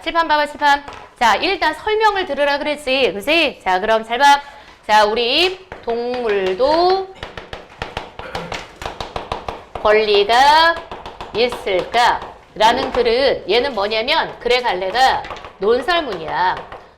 칠판 봐봐, 칠판. 자, 일단 설명을 들으라 그랬지. 그치? 자, 그럼 잘 봐. 자, 우리 동물도 권리가 있을까? 라는 글은 얘는 뭐냐면 글의 갈래가 논설문이야.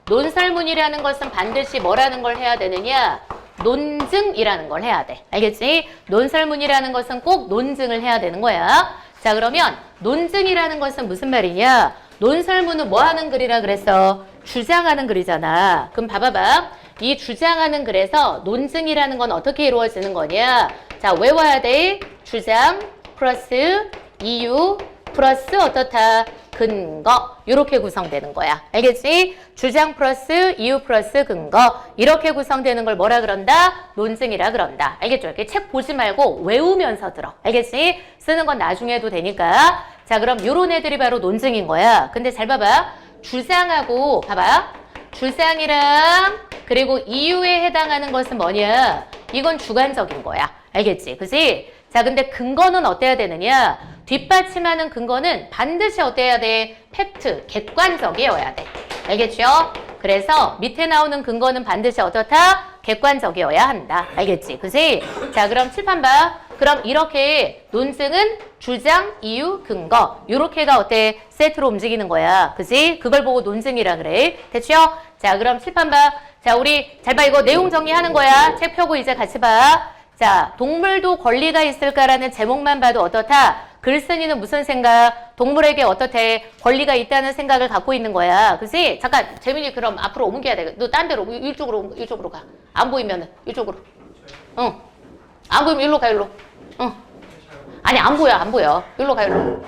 논설문이라는 것은 반드시 뭐라는 걸 해야 되느냐? 논증이라는 걸 해야 돼. 알겠지? 논설문이라는 것은 꼭 논증을 해야 되는 거야. 자, 그러면 논증이라는 것은 무슨 말이냐? 논설문은 뭐 하는 글이라 그랬어? 주장하는 글이잖아. 그럼 봐봐봐. 이 주장하는 글에서 논증이라는 건 어떻게 이루어지는 거냐? 자, 외워야 돼. 주장 플러스 이유 플러스 어떻다? 근거. 이렇게 구성되는 거야. 알겠지? 주장 플러스 이유 플러스 근거. 이렇게 구성되는 걸 뭐라 그런다? 논증이라 그런다. 알겠죠? 이렇게 책 보지 말고 외우면서 들어. 알겠지? 쓰는 건 나중에 해도 되니까. 자, 그럼 요런 애들이 바로 논증인 거야. 근데 잘 봐봐. 주장하고 봐봐. 주장이랑 그리고 이유에 해당하는 것은 뭐냐? 이건 주관적인 거야. 알겠지? 그치? 자, 근데 근거는 어때야 되느냐? 뒷받침하는 근거는 반드시 어때야 돼? 팩트, 객관적이어야 돼. 알겠죠? 그래서 밑에 나오는 근거는 반드시 어떻다? 객관적이어야 한다. 알겠지? 그치? 자, 그럼 칠판 봐. 그럼 이렇게 논증은 주장, 이유, 근거 요렇게가 어때? 세트로 움직이는 거야. 그치? 그걸 보고 논증이라 그래. 됐죠? 자, 그럼 칠판 봐. 자, 우리 잘 봐. 이거 내용 정리하는 거야. 책 펴고 이제 같이 봐. 자, 동물도 권리가 있을까라는 제목만 봐도 어떻다? 글쓴이는 무슨 생각? 동물에게 어떻대? 권리가 있다는 생각을 갖고 있는 거야. 그치? 잠깐, 재민이 그럼 앞으로 옮겨야 돼. 너 딴 데로, 이쪽으로 가. 안 보이면은, 이쪽으로. 응. 안 보이면 일로 가, 일로. 응. 아니, 안 보여. 일로 가, 일로.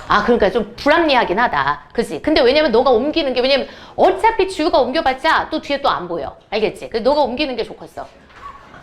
아, 그러니까 좀 불합리하긴 하다. 그치? 근데 왜냐면 너가 옮기는 게, 왜냐면 어차피 지우가 옮겨봤자 또 뒤에 또 안 보여. 알겠지? 그래서 너가 옮기는 게 좋겠어.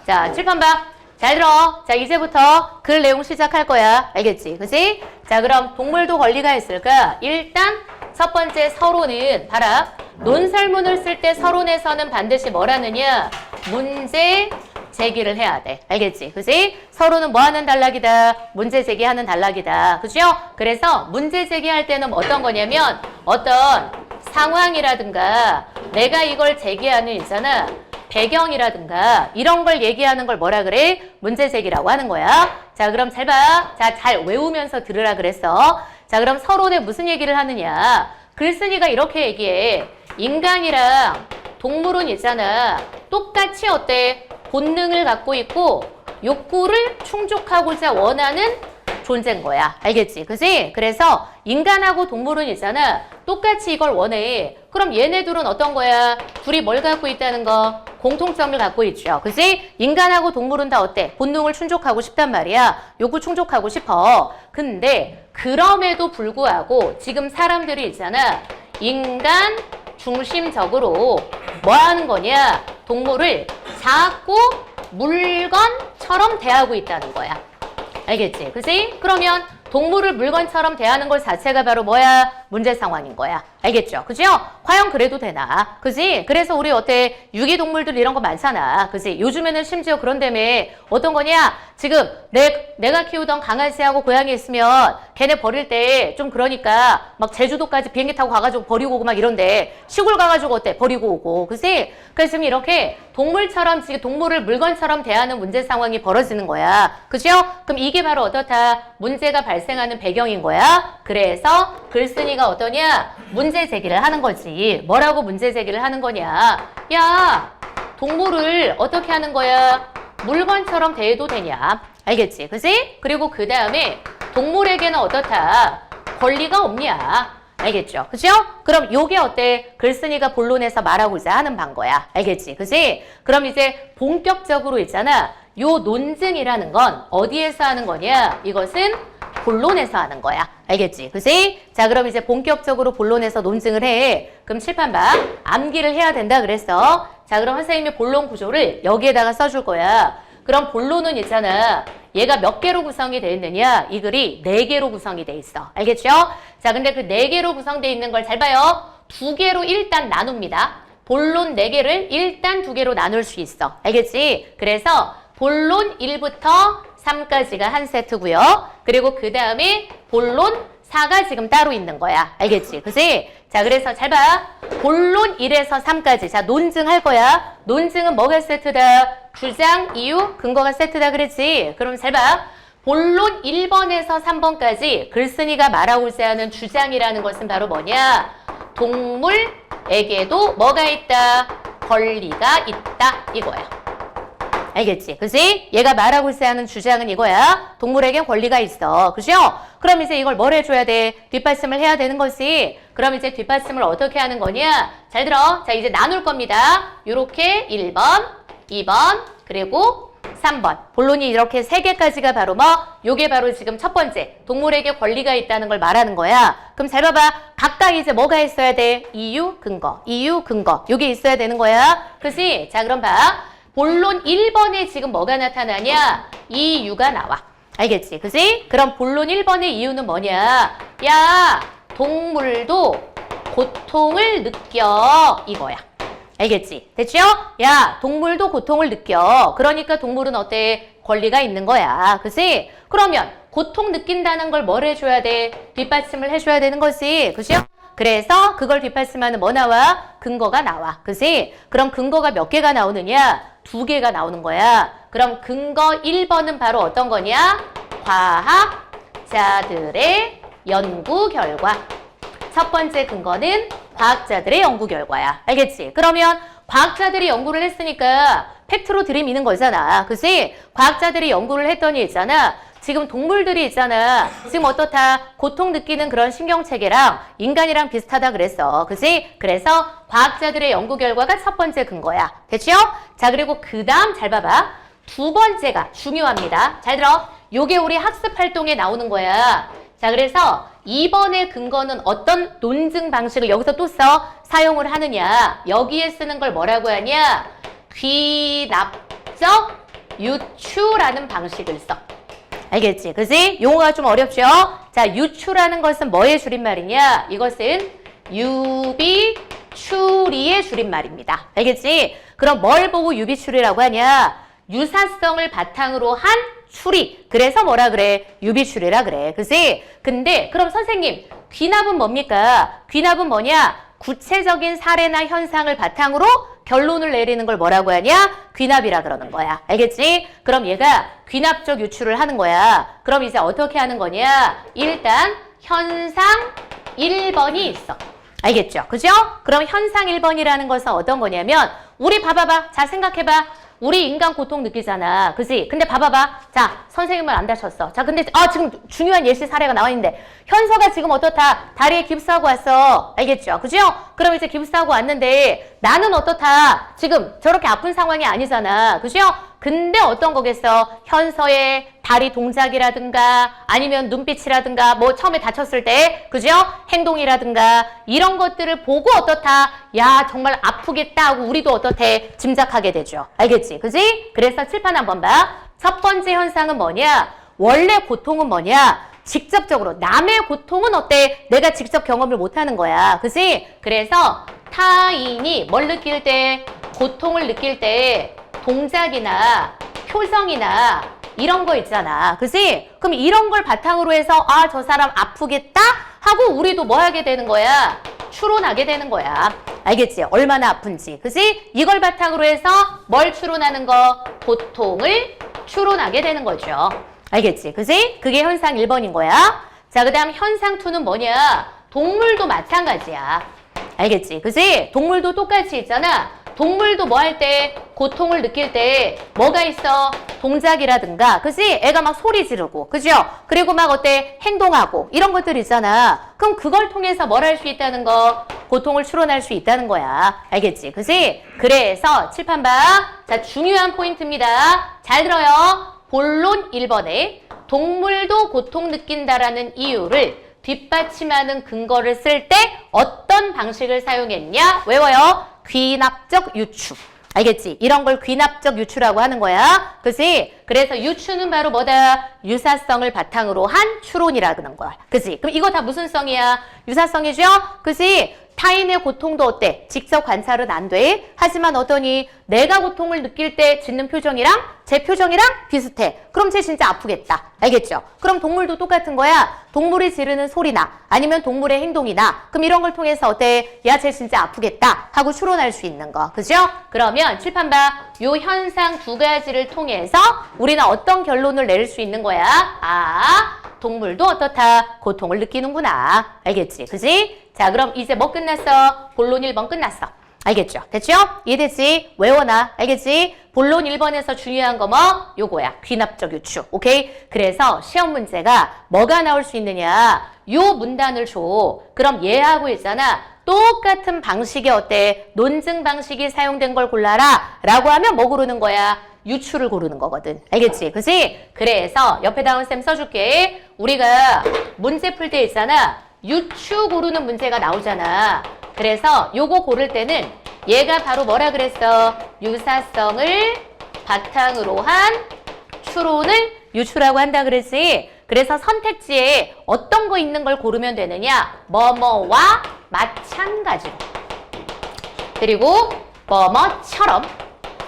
자, 칠판 봐. 잘 들어. 자, 이제부터 글 내용 시작할 거야. 알겠지? 그치? 자, 그럼 동물도 권리가 있을까? 일단 첫 번째 서론은 봐라. 논설문을 쓸 때 서론에서는 반드시 뭐라느냐? 문제 제기를 해야 돼. 알겠지? 그치? 서론은 뭐 하는 단락이다? 문제 제기하는 단락이다. 그죠? 그래서 문제 제기할 때는 어떤 거냐면 어떤 상황이라든가 내가 이걸 제기하는 있잖아. 배경이라든가 이런 걸 얘기하는 걸 뭐라 그래? 문제 제기라고 하는 거야. 자, 그럼 잘 봐. 자, 잘 외우면서 들으라 그랬어. 자, 그럼 서론에 무슨 얘기를 하느냐? 글쓴이가 이렇게 얘기해. 인간이랑 동물은 있잖아. 똑같이 어때? 본능을 갖고 있고 욕구를 충족하고자 원하는 존재인 거야. 알겠지? 그치? 그래서 인간하고 동물은 있잖아. 똑같이 이걸 원해. 그럼 얘네들은 어떤 거야? 둘이 뭘 갖고 있다는 거? 공통점을 갖고 있죠. 그치? 인간하고 동물은 다 어때? 본능을 충족하고 싶단 말이야. 욕구 충족하고 싶어. 근데 그럼에도 불구하고 지금 사람들이 있잖아. 인간 중심적으로 뭐 하는 거냐? 동물을 자꾸 물건처럼 대하고 있다는 거야. 알겠지? 그치? 그러면 동물을 물건처럼 대하는 것 자체가 바로 뭐야? 문제 상황인 거야. 알겠죠? 그죠? 과연 그래도 되나? 그지? 그래서 우리 어때? 유기동물들 이런 거 많잖아. 그지? 요즘에는 심지어 그런다며 어떤 거냐? 지금 내가 키우던 강아지하고 고양이 있으면 걔네 버릴 때 좀 그러니까 막 제주도까지 비행기 타고 가가지고 버리고 오고 막 이런데 시골 가가지고 어때? 버리고 오고. 그지? 그래서 지금 이렇게 동물처럼 지금 동물을 물건처럼 대하는 문제 상황이 벌어지는 거야. 그죠? 그럼 이게 바로 어떻다? 문제가 발생하는 배경인 거야. 그래서 글쓴이가 어떠냐? 문제 제기를 하는 거지. 뭐라고 문제 제기를 하는 거냐? 야, 동물을 어떻게 하는 거야? 물건처럼 대해도 되냐? 알겠지? 그지? 그리고 그 다음에 동물에게는 어떻다? 권리가 없냐? 알겠죠? 그죠? 그럼 요게 어때? 글쓴이가 본론에서 말하고자 하는 방거야. 알겠지? 그지? 그럼 이제 본격적으로 있잖아. 요 논증이라는 건 어디에서 하는 거냐? 이것은 본론에서 하는 거야. 알겠지? 그치? 자, 그럼 이제 본격적으로 본론에서 논증을 해. 그럼 칠판 봐. 암기를 해야 된다 그랬어. 자, 그럼 선생님이 본론 구조를 여기에다가 써줄 거야. 그럼 본론은 있잖아. 얘가 몇 개로 구성이 되어 있느냐? 이 글이 4개로 구성이 돼 있어. 알겠죠? 자, 근데 그 4개로 구성되어 있는 걸 잘 봐요. 2개로 일단 나눕니다. 본론 4개를 일단 2개로 나눌 수 있어. 알겠지? 그래서 본론 1부터 3까지가 한 세트고요. 그리고 그 다음에 본론 4가 지금 따로 있는 거야. 알겠지? 그치? 자, 그래서 잘 봐. 본론 1에서 3까지. 자, 논증할 거야. 논증은 뭐가 세트다? 주장, 이유, 근거가 세트다 그랬지? 그럼 잘 봐. 본론 1번에서 3번까지 글쓴이가 말하고자 하는 주장이라는 것은 바로 뭐냐? 동물에게도 뭐가 있다? 권리가 있다. 이거야. 알겠지? 그치? 얘가 말하고자 하는 주장은 이거야. 동물에겐 권리가 있어. 그죠? 그럼 이제 이걸 뭘 해줘야 돼? 뒷받침을 해야 되는 거지. 그럼 이제 뒷받침을 어떻게 하는 거냐? 잘 들어. 자, 이제 나눌 겁니다. 요렇게 1번, 2번, 그리고 3번. 본론이 이렇게 3개까지가 바로 뭐? 요게 바로 지금 첫 번째. 동물에게 권리가 있다는 걸 말하는 거야. 그럼 잘 봐봐. 각각 이제 뭐가 있어야 돼? 이유, 근거. 이유, 근거. 요게 있어야 되는 거야. 그치? 자, 그럼 봐. 본론 1번에 지금 뭐가 나타나냐? 이유가 나와. 알겠지? 그치? 그럼 본론 1번의 이유는 뭐냐? 야, 동물도 고통을 느껴. 이거야. 알겠지? 됐죠? 야, 동물도 고통을 느껴. 그러니까 동물은 어때? 권리가 있는 거야. 그치? 그러면 고통 느낀다는 걸 뭘 해줘야 돼? 뒷받침을 해줘야 되는 거지. 그죠? 그래서 그걸 뒷받침하는 뭐 나와? 근거가 나와. 그치? 그럼 근거가 몇 개가 나오느냐? 2개가 나오는 거야. 그럼 근거 1번은 바로 어떤 거냐? 과학자들의 연구 결과. 첫 번째 근거는 과학자들의 연구 결과야. 알겠지? 그러면 과학자들이 연구를 했으니까 팩트로 들이미는 거잖아. 그치? 과학자들이 연구를 했더니 있잖아. 지금 동물들이 있잖아. 지금 어떻다? 고통 느끼는 그런 신경체계랑 인간이랑 비슷하다 그랬어. 그치? 그래서 과학자들의 연구 결과가 첫 번째 근거야. 됐죠? 자, 그리고 그 다음 잘 봐봐. 2번째가 중요합니다. 잘 들어. 요게 우리 학습 활동에 나오는 거야. 자, 그래서 2번의 근거는 어떤 논증 방식을 여기서 또 사용을 하느냐. 여기에 쓰는 걸 뭐라고 하냐? 귀납적 유추라는 방식을 써. 알겠지? 그지? 용어가 좀 어렵죠? 자, 유추라는 것은 뭐의 줄임말이냐? 이것은 유비추리의 줄임말입니다. 알겠지? 그럼 뭘 보고 유비추리라고 하냐? 유사성을 바탕으로 한 추리. 그래서 뭐라 그래? 유비추리라 그래. 그지? 근데 그럼 선생님, 귀납은 뭡니까? 귀납은 뭐냐? 구체적인 사례나 현상을 바탕으로 결론을 내리는 걸 뭐라고 하냐? 귀납이라 그러는 거야. 알겠지? 그럼 얘가 귀납적 유추를 하는 거야. 그럼 이제 어떻게 하는 거냐? 일단 현상 1번이 있어. 알겠죠? 그죠? 그럼 현상 1번이라는 것은 어떤 거냐면 우리 봐봐봐. 자, 생각해봐. 우리 인간 고통 느끼잖아. 그지? 근데 봐봐봐. 자, 선생님은 안 다쳤어. 자, 근데 지금 중요한 예시 사례가 나와 있는데 현서가 지금 어떻다? 다리에 깁스하고 왔어. 알겠죠? 그죠? 그럼 이제 깁스하고 왔는데 나는 어떻다? 지금 저렇게 아픈 상황이 아니잖아. 그죠? 근데 어떤 거겠어? 현서의 다리 동작이라든가 아니면 눈빛이라든가 뭐 처음에 다쳤을 때 그죠? 행동이라든가 이런 것들을 보고 어떻다? 야, 정말 아프겠다 하고 우리도 어떻대? 짐작하게 되죠. 알겠지? 그지? 그래서 칠판 한번 봐. 첫 번째 현상은 뭐냐? 원래 고통은 뭐냐? 직접적으로 남의 고통은 어때? 내가 직접 경험을 못하는 거야. 그지? 그래서 타인이 뭘 느낄 때? 고통을 느낄 때 동작이나 표정이나 이런 거 있잖아. 그지? 그럼 이런 걸 바탕으로 해서 아, 저 사람 아프겠다? 하고 우리도 뭐 하게 되는 거야? 추론하게 되는 거야. 알겠지? 얼마나 아픈지. 그지? 이걸 바탕으로 해서 뭘 추론하는 거? 고통을 추론하게 되는 거죠. 알겠지? 그지? 그게 현상 1번인 거야. 자, 그 다음 현상 2는 뭐냐? 동물도 마찬가지야. 알겠지? 그지? 동물도 똑같이 있잖아. 동물도 뭐 할 때? 고통을 느낄 때 뭐가 있어? 동작이라든가, 그지? 애가 막 소리 지르고, 그죠? 그리고 막 어때? 행동하고, 이런 것들 있잖아. 그럼 그걸 통해서 뭘 할 수 있다는 거? 고통을 추론할 수 있다는 거야. 알겠지? 그지? 그래서 칠판 봐. 자, 중요한 포인트입니다. 잘 들어요. 본론 1번에 동물도 고통 느낀다라는 이유를 뒷받침하는 근거를 쓸 때 어떤 방식을 사용했냐? 외워요. 귀납적 유추. 알겠지? 이런 걸 귀납적 유추라고 하는 거야. 그치? 그래서 유추는 바로 뭐다? 유사성을 바탕으로 한 추론이라는 거야. 그치? 그럼 이거 다 무슨 성이야? 유사성이죠? 그치? 타인의 고통도 어때? 직접 관찰은 안 돼. 하지만 어떠니? 내가 고통을 느낄 때 짓는 표정이랑 제 표정이랑 비슷해. 그럼 쟤 진짜 아프겠다. 알겠죠? 그럼 동물도 똑같은 거야. 동물이 지르는 소리나 아니면 동물의 행동이나 그럼 이런 걸 통해서 어때? 야, 쟤 진짜 아프겠다 하고 추론할 수 있는 거. 그죠? 그러면 칠판 봐. 요 현상 두 가지를 통해서 우리는 어떤 결론을 내릴 수 있는 거야? 아, 동물도 어떻다? 고통을 느끼는구나. 알겠지? 그지? 자, 그럼 이제 뭐 끝났어? 본론 1번 끝났어. 알겠죠? 됐죠? 이해됐지? 외워놔. 알겠지? 본론 1번에서 중요한 거 뭐? 요거야. 귀납적 유추. 오케이? 그래서 시험 문제가 뭐가 나올 수 있느냐? 요 문단을 줘. 그럼 얘하고 있잖아. 똑같은 방식이 어때? 논증 방식이 사용된 걸 골라라. 라고 하면 뭐 고르는 거야? 유추를 고르는 거거든. 알겠지? 그치? 그래서 옆에다 쌤 써줄게. 우리가 문제 풀 때 있잖아. 유추 고르는 문제가 나오잖아. 그래서 요거 고를 때는 얘가 바로 뭐라 그랬어? 유사성을 바탕으로 한 추론을 유추라고 한다 그랬지? 그래서 선택지에 어떤 거 있는 걸 고르면 되느냐? 뭐뭐와 마찬가지로. 그리고 뭐뭐처럼.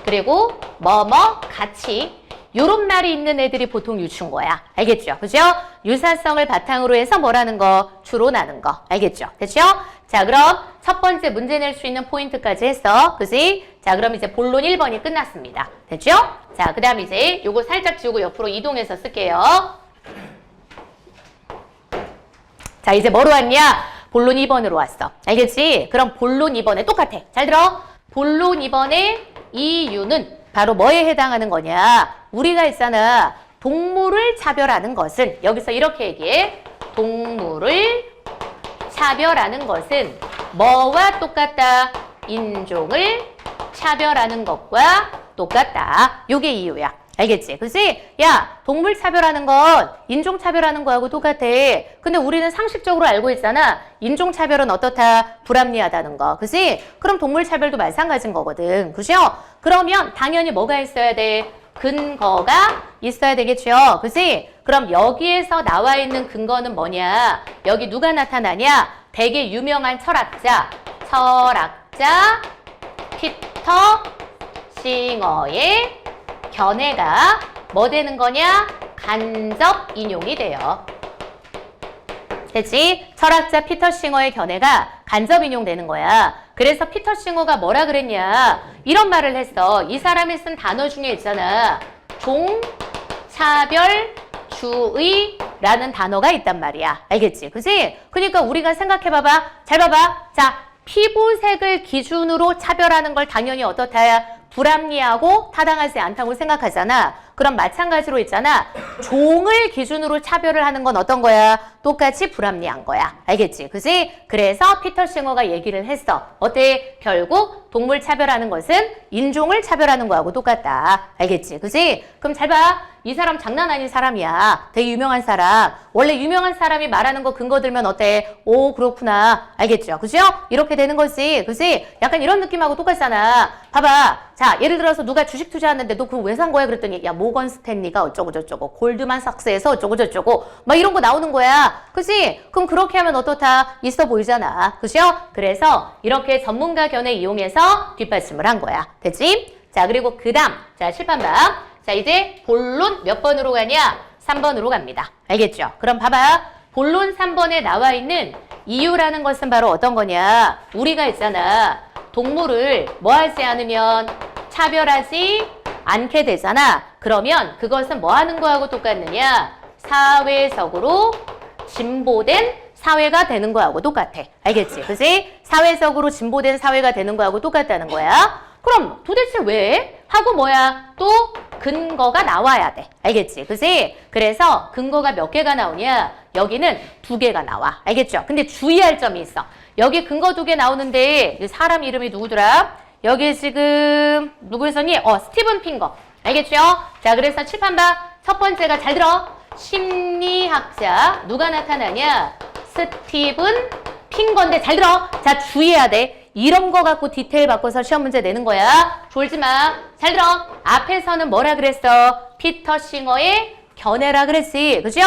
그리고 뭐뭐 같이. 요런 말이 있는 애들이 보통 유추인 거야. 알겠죠? 그죠? 유사성을 바탕으로 해서 뭐라는 거? 추론하는 거. 알겠죠? 됐죠? 자, 그럼 첫 번째 문제 낼 수 있는 포인트까지 했어. 그지? 자, 그럼 이제 본론 1번이 끝났습니다. 됐죠? 자, 그 다음 이제 요거 살짝 지우고 옆으로 이동해서 쓸게요. 자, 이제 뭐로 왔냐? 본론 2번으로 왔어. 알겠지? 그럼 본론 2번에 똑같아. 잘 들어. 본론 2번의 이유는 바로 뭐에 해당하는 거냐? 우리가 있잖아. 동물을 차별하는 것은 여기서 이렇게 얘기해. 동물을 차별하는 것은 뭐와 똑같다? 인종을 차별하는 것과 똑같다. 요게 이유야. 알겠지? 그치? 야, 동물 차별하는 건 인종 차별하는 거하고 똑같아. 근데 우리는 상식적으로 알고 있잖아. 인종 차별은 어떻다? 불합리하다는 거. 그치? 그럼 동물 차별도 마찬가지인 거거든. 그죠? 그러면 당연히 뭐가 있어야 돼? 근거가 있어야 되겠죠? 그치? 그럼 여기에서 나와 있는 근거는 뭐냐? 여기 누가 나타나냐? 되게 유명한 철학자 피터 싱어의 견해가 뭐 되는 거냐? 간접 인용이 돼요. 됐지? 철학자 피터 싱어의 견해가 간접 인용되는 거야. 그래서 피터 싱어가 뭐라 그랬냐? 이런 말을 했어. 이 사람이 쓴 단어 중에 있잖아. 종차별주의라는 단어가 있단 말이야. 알겠지? 그치? 그러니까 우리가 생각해봐봐. 잘 봐봐. 자, 피부색을 기준으로 차별하는 걸 당연히 어떻다? 불합리하고 타당하지 않다고 생각하잖아. 그럼 마찬가지로 있잖아. 종을 기준으로 차별을 하는 건 어떤 거야? 똑같이 불합리한 거야. 알겠지? 그지? 그래서 피터 싱어가 얘기를 했어. 어때? 결국 동물 차별하는 것은 인종을 차별하는 거하고 똑같다. 알겠지? 그지? 그럼 잘 봐. 이 사람 장난 아닌 사람이야. 되게 유명한 사람. 원래 유명한 사람이 말하는 거 근거 들면 어때? 오, 그렇구나. 알겠죠? 그죠? 이렇게 되는 거지. 그지? 약간 이런 느낌하고 똑같잖아. 봐봐. 자, 예를 들어서 누가 주식 투자하는데 너 그거 왜 산 거야? 그랬더니 야, 모건 스탠리가 어쩌고저쩌고 골드만삭스에서 어쩌고저쩌고 막 이런 거 나오는 거야. 그지? 그럼 그렇게 하면 어떻다? 있어 보이잖아. 그죠? 그래서 이렇게 전문가 견해 이용해서 뒷받침을 한 거야. 됐지? 자, 그리고 그 다음. 자, 칠판 봐. 자, 이제 본론 몇 번으로 가냐? 3번으로 갑니다. 알겠죠? 그럼 봐봐. 본론 3번에 나와 있는 이유라는 것은 바로 어떤 거냐? 우리가 있잖아. 동물을 뭐 하지 않으면 차별하지 않게 되잖아. 그러면 그것은 뭐 하는 거하고 똑같느냐? 사회적으로 진보된 사회가 되는 거하고 똑같아. 알겠지? 그지? 사회적으로 진보된 사회가 되는 거하고 똑같다는 거야. 그럼 도대체 왜? 하고 뭐야? 또 근거가 나와야 돼. 알겠지? 그지? 그래서 근거가 몇 개가 나오냐? 여기는 2개가 나와. 알겠죠? 근데 주의할 점이 있어. 여기 근거 2개 나오는데 사람 이름이 누구더라? 여기 지금 누구였었니? 스티븐 핑거. 알겠죠? 자, 그래서 칠판 봐. 첫 번째가 잘 들어. 심리학자 누가 나타나냐? 스티븐 핑거인데 잘 들어. 자, 주의해야 돼. 이런 거 갖고 디테일 바꿔서 시험 문제 내는 거야. 졸지 마. 잘 들어. 앞에서는 뭐라 그랬어? 피터 싱어의 견해라 그랬지. 그죠?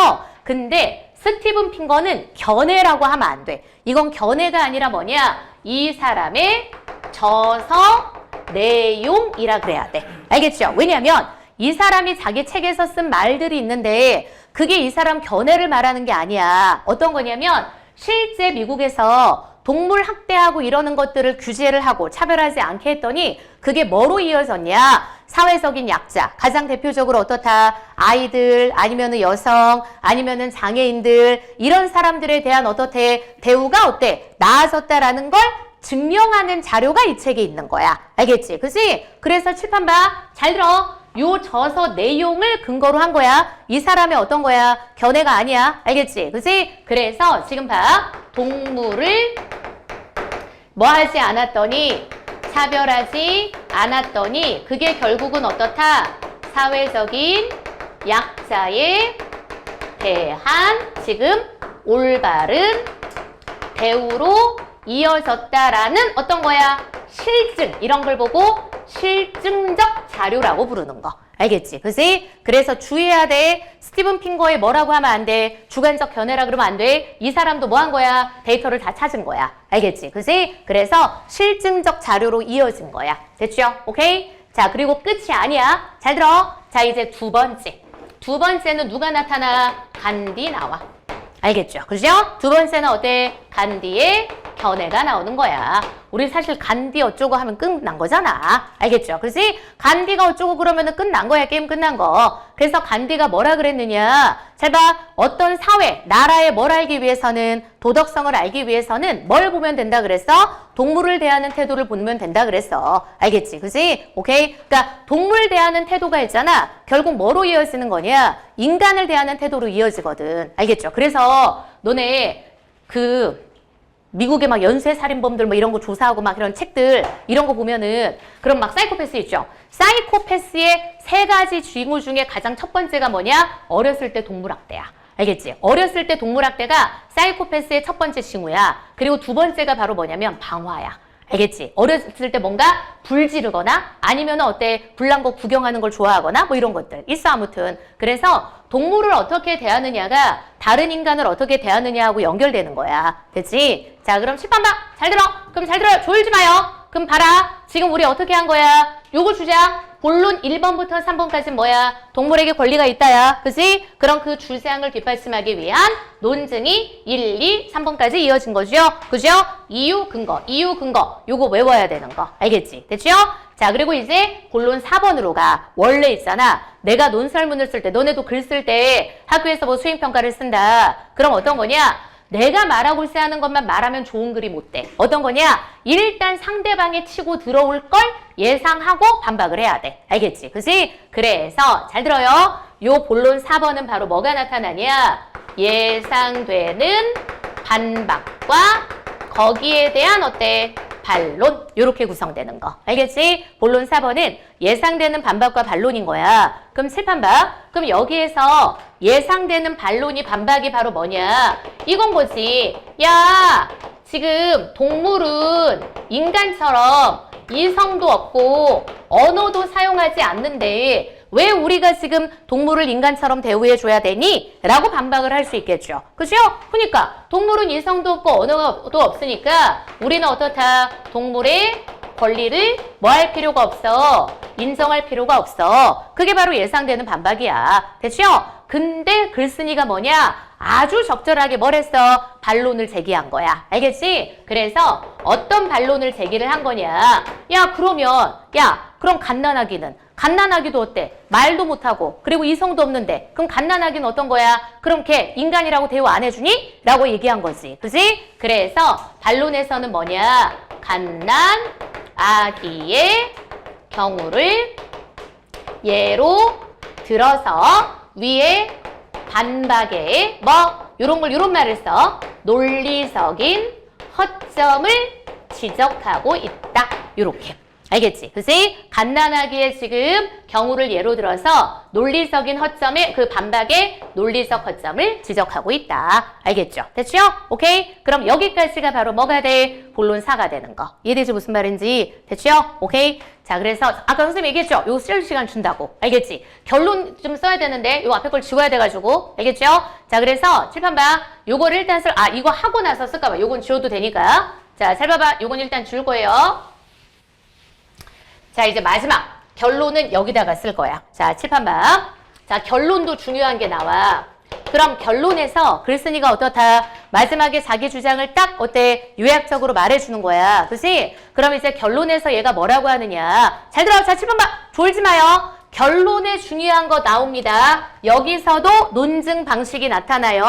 근데 스티븐 핑거는 견해라고 하면 안 돼. 이건 견해가 아니라 뭐냐? 이 사람의 저서 내용이라 그래야 돼. 알겠죠? 왜냐면 이 사람이 자기 책에서 쓴 말들이 있는데 그게 이 사람 견해를 말하는 게 아니야. 어떤 거냐면 실제 미국에서 동물 학대하고 이러는 것들을 규제를 하고 차별하지 않게 했더니 그게 뭐로 이어졌냐? 사회적인 약자, 가장 대표적으로 어떻다? 아이들, 아니면은 여성, 아니면은 장애인들 이런 사람들에 대한 어떻대? 대우가 어때? 나아졌다라는 걸 증명하는 자료가 이 책에 있는 거야. 알겠지? 그치? 그래서 칠판 봐. 잘 들어. 요 저서 내용을 근거로 한 거야. 이 사람의 어떤 거야? 견해가 아니야. 알겠지? 그치? 그래서 지금 봐. 동물을 뭐 하지 않았더니 차별하지 않았더니 그게 결국은 어떻다? 사회적인 약자에 대한 지금 올바른 대우로 이어졌다라는 어떤 거야? 실증 이런 걸 보고 실증적 자료라고 부르는 거. 알겠지? 그치? 그래서 주의해야 돼. 스티븐 핑거의 뭐라고 하면 안 돼. 주관적 견해라 그러면 안 돼. 이 사람도 뭐 한 거야? 데이터를 다 찾은 거야. 알겠지? 그치? 그래서 실증적 자료로 이어진 거야. 됐죠? 오케이? 자, 그리고 끝이 아니야. 잘 들어. 자, 이제 두 번째. 두 번째는 누가 나타나? 간디 나와. 알겠죠? 그죠? 두 번째는 어때? 간디의 견해가 나오는 거야. 우리 사실 간디 어쩌고 하면 끝난 거잖아. 알겠죠? 그렇지? 간디가 어쩌고 그러면은 끝난 거야. 게임 끝난 거. 그래서 간디가 뭐라 그랬느냐? 잘 봐. 어떤 사회, 나라에 뭘 알기 위해서는 도덕성을 알기 위해서는 뭘 보면 된다 그랬어? 동물을 대하는 태도를 보면 된다 그랬어. 알겠지? 그렇지? 오케이? 그러니까 동물 대하는 태도가 있잖아. 결국 뭐로 이어지는 거냐? 인간을 대하는 태도로 이어지거든. 알겠죠? 그래서 너네 미국의 막 연쇄살인범들 뭐 이런 거 조사하고 막 이런 책들 이런 거 보면은 그럼 막 사이코패스 있죠. 사이코패스의 세 가지 징후 중에 가장 첫 번째가 뭐냐? 어렸을 때 동물학대야. 알겠지? 어렸을 때 동물학대가 사이코패스의 첫 번째 징후야. 그리고 두 번째가 바로 뭐냐면 방화야. 알겠지? 어렸을 때 뭔가 불 지르거나 아니면 어때? 불난 거 구경하는 걸 좋아하거나 뭐 이런 것들 있어 아무튼. 그래서 동물을 어떻게 대하느냐가 다른 인간을 어떻게 대하느냐하고 연결되는 거야. 됐지? 자, 그럼 10번 봐. 잘 들어. 그럼 잘 들어요. 졸지 마요. 그럼 봐라. 지금 우리 어떻게 한 거야? 요거 주장. 본론 1번부터 3번까지 뭐야? 동물에게 권리가 있다야. 그치? 그럼 그 주장을 뒷받침하기 위한 논증이 1, 2, 3번까지 이어진 거죠? 그죠? 이유, 근거, 이유, 근거. 요거 외워야 되는 거. 알겠지? 됐죠? 자, 그리고 이제 본론 4번으로 가. 원래 있잖아. 내가 논설문을 쓸 때, 너네도 글 쓸 때 학교에서 뭐 수행평가를 쓴다. 그럼 어떤 거냐? 내가 말하고 있어야 하는 것만 말하면 좋은 글이 못 돼. 어떤 거냐? 일단 상대방이 치고 들어올 걸 예상하고 반박을 해야 돼. 알겠지? 그치? 그래서 잘 들어요. 요 본론 4번은 바로 뭐가 나타나냐? 예상되는 반박과 거기에 대한 어때? 반론 요렇게 구성되는 거. 알겠지? 본론 4번은 예상되는 반박과 반론인 거야. 그럼 칠판 봐. 그럼 여기에서 예상되는 반론이 반박이 바로 뭐냐? 이건 뭐지? 야, 지금 동물은 인간처럼 이성도 없고 언어도 사용하지 않는데 왜 우리가 지금 동물을 인간처럼 대우해줘야 되니? 라고 반박을 할 수 있겠죠. 그죠? 그러니까 동물은 이성도 없고 언어도 없으니까 우리는 어떻다? 동물의 권리를 뭐 할 필요가 없어? 인정할 필요가 없어. 그게 바로 예상되는 반박이야. 됐죠? 근데 글쓴이가 뭐냐? 아주 적절하게 뭘 했어? 반론을 제기한 거야. 알겠지? 그래서 어떤 반론을 제기를 한 거냐? 야, 그러면 그럼 갓난아기도 어때? 말도 못하고 그리고 이성도 없는데 그럼 갓난아기는 어떤 거야? 그럼 걔 인간이라고 대우 안 해주니? 라고 얘기한 거지. 그지? 그래서 반론에서는 뭐냐? 갓난아기의 경우를 예로 들어서 위에 반박에 요런 말을 써. 논리적인 허점을 지적하고 있다. 요렇게. 알겠지? 그치? 갓난아기의 지금 경우를 예로 들어서 논리적인 허점에 그 반박에 논리적 허점을 지적하고 있다. 알겠죠? 됐죠? 오케이? 그럼 여기까지가 바로 뭐가 돼? 본론 4가 되는 거. 이해되지 무슨 말인지? 됐죠? 오케이? 자, 그래서 아까 선생님 얘기했죠? 요거 쓸 시간 준다고. 알겠지? 결론 좀 써야 되는데 요 앞에 걸 지워야 돼가지고. 알겠죠? 자, 그래서 칠판 봐. 요거를 일단 이거 하고 나서 쓸까 봐. 요건 지워도 되니까. 자, 잘 봐봐. 요건 일단 줄 거예요. 자, 이제 마지막. 결론은 여기다가 쓸 거야. 자, 칠판 봐. 자, 결론도 중요한 게 나와. 그럼 결론에서 글쓴이가 어떻다? 마지막에 자기 주장을 딱 어때? 요약적으로 말해주는 거야. 그치? 그럼 이제 결론에서 얘가 뭐라고 하느냐. 잘 들어. 자, 7번 봐. 졸지 마요. 결론에 중요한 거 나옵니다. 여기서도 논증 방식이 나타나요.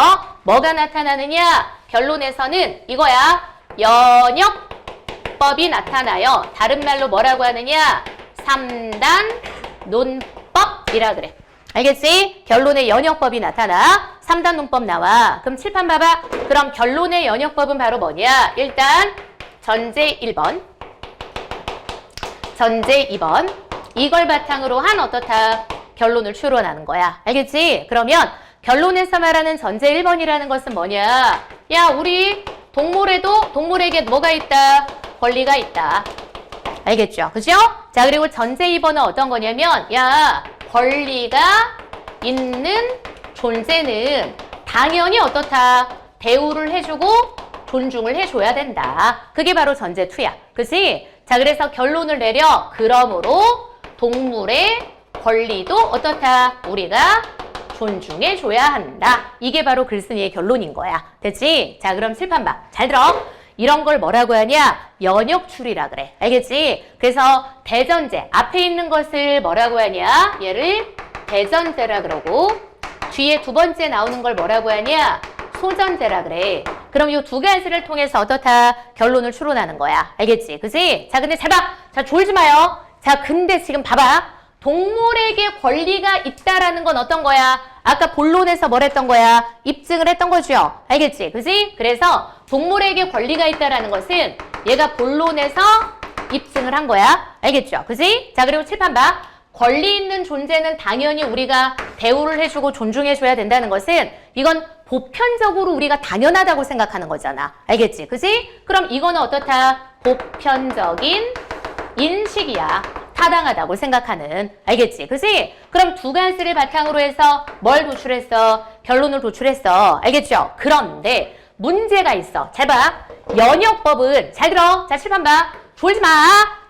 뭐가 나타나느냐? 결론에서는 이거야. 연역법이 나타나요. 다른 말로 뭐라고 하느냐? 3단 논법이라 그래. 알겠지? 결론의 연역법이 나타나. 3단 논법 나와. 그럼 칠판 봐봐. 그럼 결론의 연역법은 바로 뭐냐? 일단 전제 1번, 전제 2번 이걸 바탕으로 한 어떻다? 결론을 추론하는 거야. 알겠지? 그러면 결론에서 말하는 전제 1번이라는 것은 뭐냐? 야, 우리 동물에게 뭐가 있다? 권리가 있다. 알겠죠? 그죠? 자, 그리고 전제 2번은 어떤 거냐면 야, 권리가 있는 존재는 당연히 어떻다? 대우를 해주고 존중을 해줘야 된다. 그게 바로 전제 2야. 그치? 자, 그래서 결론을 내려. 그러므로 동물의 권리도 어떻다? 우리가 존중해줘야 한다. 이게 바로 글쓴이의 결론인 거야. 됐지? 자, 그럼 칠판 봐. 잘 들어. 이런 걸 뭐라고 하냐? 연역출이라 그래. 알겠지? 그래서 대전제, 앞에 있는 것을 뭐라고 하냐? 얘를 대전제라 그러고 뒤에 두 번째 나오는 걸 뭐라고 하냐? 소전제라 그래. 그럼 이 두 가지를 통해서 어떻다? 결론을 추론하는 거야. 알겠지? 그치? 자, 근데 잘 봐. 자, 졸지 마요. 자, 근데 지금 봐봐. 동물에게 권리가 있다라는 건 어떤 거야? 아까 본론에서 뭘 했던 거야? 입증을 했던 거죠. 알겠지? 그지? 그래서 동물에게 권리가 있다라는 것은 얘가 본론에서 입증을 한 거야. 알겠죠? 그지? 자, 그리고 칠판 봐. 권리 있는 존재는 당연히 우리가 대우를 해주고 존중해줘야 된다는 것은 이건 보편적으로 우리가 당연하다고 생각하는 거잖아. 알겠지? 그지? 그럼 이거는 어떻다? 보편적인 인식이야. 타당하다고 생각하는. 알겠지? 그치? 그럼 두 가지를 바탕으로 해서 뭘 도출했어? 결론을 도출했어. 알겠죠? 그런데 문제가 있어. 잘 봐. 연역법은 잘 들어. 자, 칠판 봐. 졸지 마.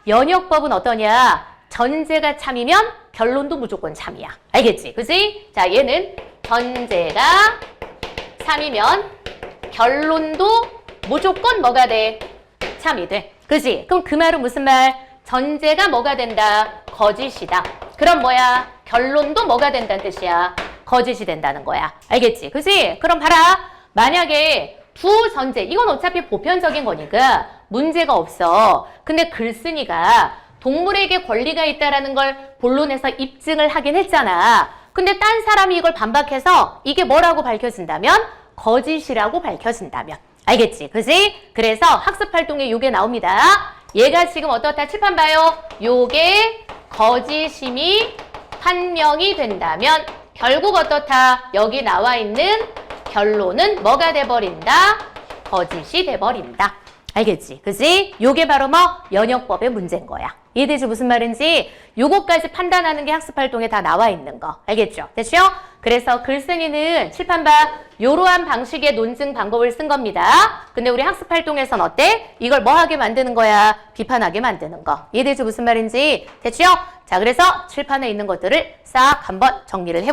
연역법은 어떠냐? 전제가 참이면 결론도 무조건 참이야. 알겠지? 그치? 자, 얘는 전제가 참이면 결론도 무조건 뭐가 돼? 참이 돼. 그치? 그럼 그 말은 무슨 말? 전제가 뭐가 된다? 거짓이다. 그럼 뭐야? 결론도 뭐가 된다는 뜻이야? 거짓이 된다는 거야. 알겠지? 그치? 그럼 봐라. 만약에 두 전제, 이건 어차피 보편적인 거니까 문제가 없어. 근데 글쓴이가 동물에게 권리가 있다라는 걸 본론에서 입증을 하긴 했잖아. 근데 딴 사람이 이걸 반박해서 이게 뭐라고 밝혀진다면? 거짓이라고 밝혀진다면. 알겠지? 그치? 그래서 학습활동에 요게 나옵니다. 얘가 지금 어떻다? 칠판 봐요. 요게 거짓임이 판명이 된다면 결국 어떻다? 여기 나와 있는 결론은 뭐가 돼버린다? 거짓이 돼버린다. 알겠지? 그치? 요게 바로 뭐? 연역법의 문제인 거야. 이해되지? 무슨 말인지? 요거까지 판단하는 게 학습활동에 다 나와 있는 거. 알겠죠? 됐죠? 그래서 글쓴이는 칠판 봐. 요러한 방식의 논증 방법을 쓴 겁니다. 근데 우리 학습활동에선 어때? 이걸 뭐 하게 만드는 거야? 비판하게 만드는 거. 이해되지? 무슨 말인지? 됐죠? 자, 그래서 칠판에 있는 것들을 싹 한번 정리를 해보세요.